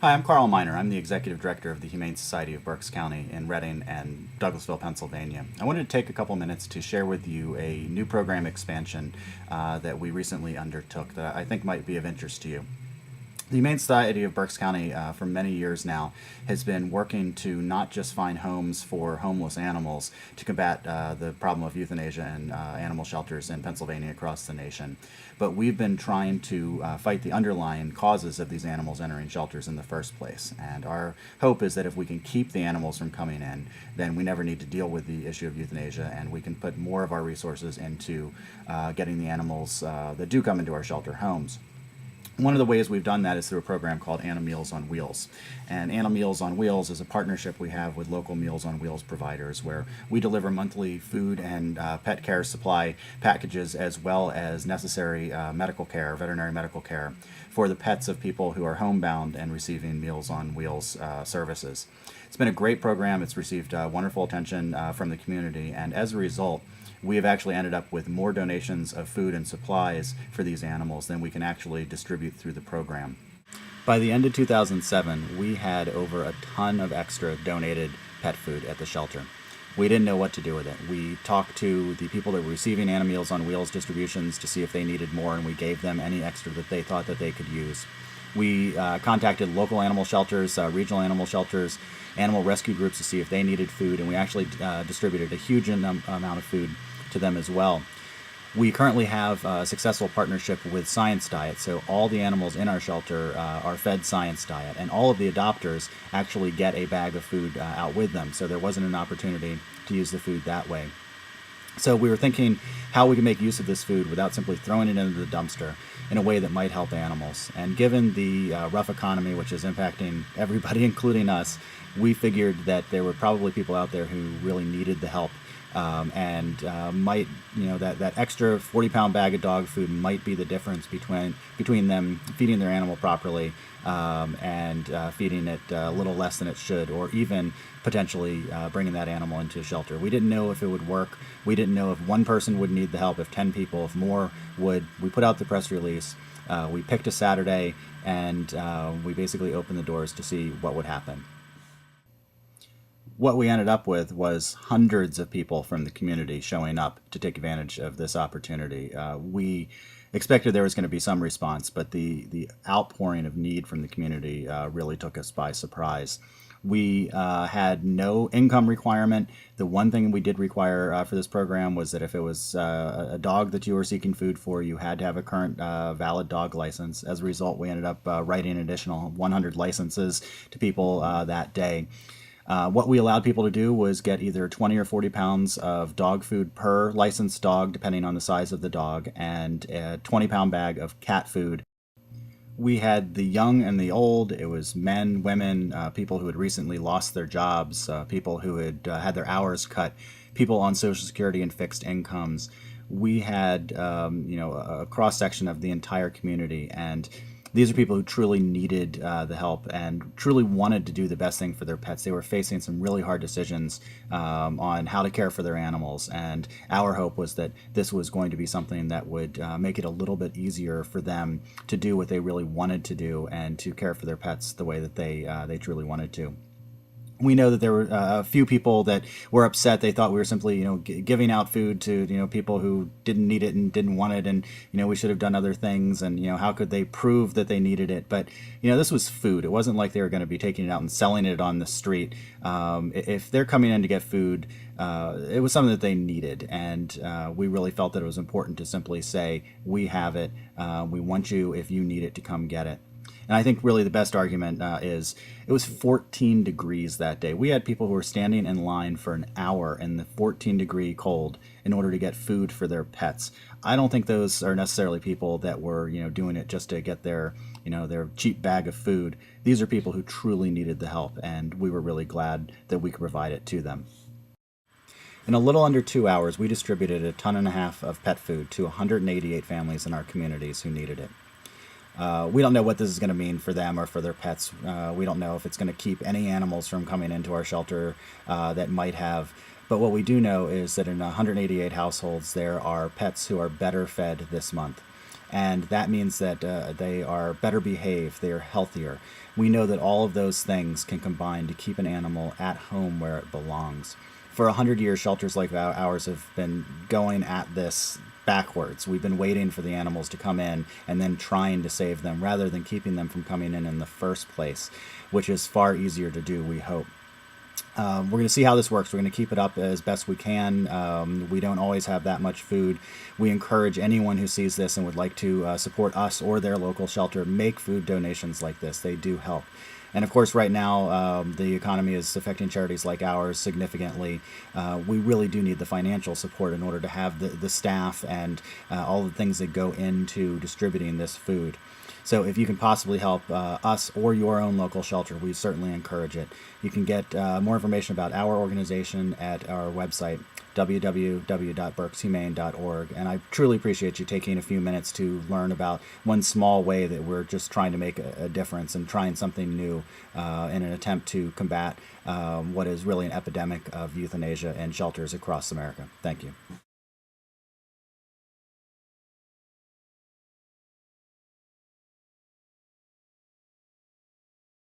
Hi, I'm Carl Miner. I'm the Executive Director of the Humane Society of Berks County in Reading and Douglasville, Pennsylvania. I wanted to take a couple minutes to share with you a new program expansion that we recently undertook that I think might be of interest to you. The Humane Society of Berks County, for many years now, has been working to not just find homes for homeless animals to combat the problem of euthanasia and animal shelters in Pennsylvania across the nation, but we've been trying to fight the underlying causes of these animals entering shelters in the first place. And our hope is that if we can keep the animals from coming in, then we never need to deal with the issue of euthanasia, and we can put more of our resources into getting the animals that do come into our shelter homes. One of the ways we've done that is through a program called Animal Meals on Wheels. And Animal Meals on Wheels is a partnership we have with local Meals on Wheels providers where we deliver monthly food and pet care supply packages as well as necessary medical care, veterinary medical care for the pets of people who are homebound and receiving Meals on Wheels services. It's been a great program. It's received wonderful attention from the community, and as a result, we have actually ended up with more donations of food and supplies for these animals than we can actually distribute through the program. By the end of 2007, we had over a ton of extra donated pet food at the shelter. We didn't know what to do with it. We talked to the people that were receiving Animal Meals on Wheels distributions to see if they needed more, and we gave them any extra that they thought that they could use. We contacted local animal shelters, regional animal shelters, animal rescue groups to see if they needed food, and we actually distributed a huge amount of food to them as well. We currently have a successful partnership with Science Diet, so all the animals in our shelter are fed Science Diet, and all of the adopters actually get a bag of food out with them, so there wasn't an opportunity to use the food that way. So we were thinking how we can make use of this food without simply throwing it into the dumpster in a way that might help animals. And given the rough economy, which is impacting everybody, including us, we figured that there were probably people out there who really needed the help. And might, that extra 40-pound bag of dog food might be the difference between them feeding their animal properly and feeding it a little less than it should, or even potentially bringing that animal into a shelter. We didn't know if it would work. We didn't know if one person would need the help, if 10 people, if more would. We put out the press release. We picked a Saturday, and we basically opened the doors to see what would happen. What we ended up with was hundreds of people from the community showing up to take advantage of this opportunity. We expected there was going to be some response, but the outpouring of need from the community really took us by surprise. We had no income requirement. The one thing we did require for this program was that if it was a dog that you were seeking food for, you had to have a current valid dog license. As a result, we ended up writing an additional 100 licenses to people that day. What we allowed people to do was get either 20 or 40 pounds of dog food per licensed dog, depending on the size of the dog, and a 20-pound bag of cat food. We had the young and the old. It was men, women, people who had recently lost their jobs, people who had had their hours cut, people on Social Security and fixed incomes. We had, a cross section of the entire community, and these are people who truly needed the help and truly wanted to do the best thing for their pets. They were facing some really hard decisions on how to care for their animals, and our hope was that this was going to be something that would make it a little bit easier for them to do what they really wanted to do and to care for their pets the way that they truly wanted to. We know that there were a few people that were upset. They thought we were simply, giving out food to, people who didn't need it and didn't want it, and we should have done other things. And how could they prove that they needed it? But this was food. It wasn't like they were going to be taking it out and selling it on the street. If they're coming in to get food, it was something that they needed, and we really felt that it was important to simply say, "We have it. We want you, if you need it, to come get it." And I think really the best argument is it was 14 degrees that day. We had people who were standing in line for an hour in the 14-degree cold in order to get food for their pets. I don't think those are necessarily people that were, doing it just to get their cheap bag of food. These are people who truly needed the help, and we were really glad that we could provide it to them. In a little under 2 hours, we distributed a ton and a half of pet food to 188 families in our communities who needed it. We don't know what this is going to mean for them or for their pets. We don't know if it's going to keep any animals from coming into our shelter that might have. But what we do know is that in 188 households, there are pets who are better fed this month. and that means that they are better behaved, they are healthier. We know that all of those things can combine to keep an animal at home where it belongs. For 100 years, shelters like ours have been going at this backwards. We've been waiting for the animals to come in and then trying to save them rather than keeping them from coming in the first place, which is far easier to do, we hope. We're going to see how this works. We're going to keep it up as best we can. We don't always have that much food. We encourage anyone who sees this and would like to support us or their local shelter, make food donations like this. They do help. And of course, right now, the economy is affecting charities like ours significantly. We really do need the financial support in order to have the staff and all the things that go into distributing this food. So if you can possibly help us or your own local shelter, we certainly encourage it. You can get more information about our organization at our website, www.berkshumane.org. And I truly appreciate you taking a few minutes to learn about one small way that we're just trying to make a difference and trying something new in an attempt to combat what is really an epidemic of euthanasia in shelters across America. Thank you.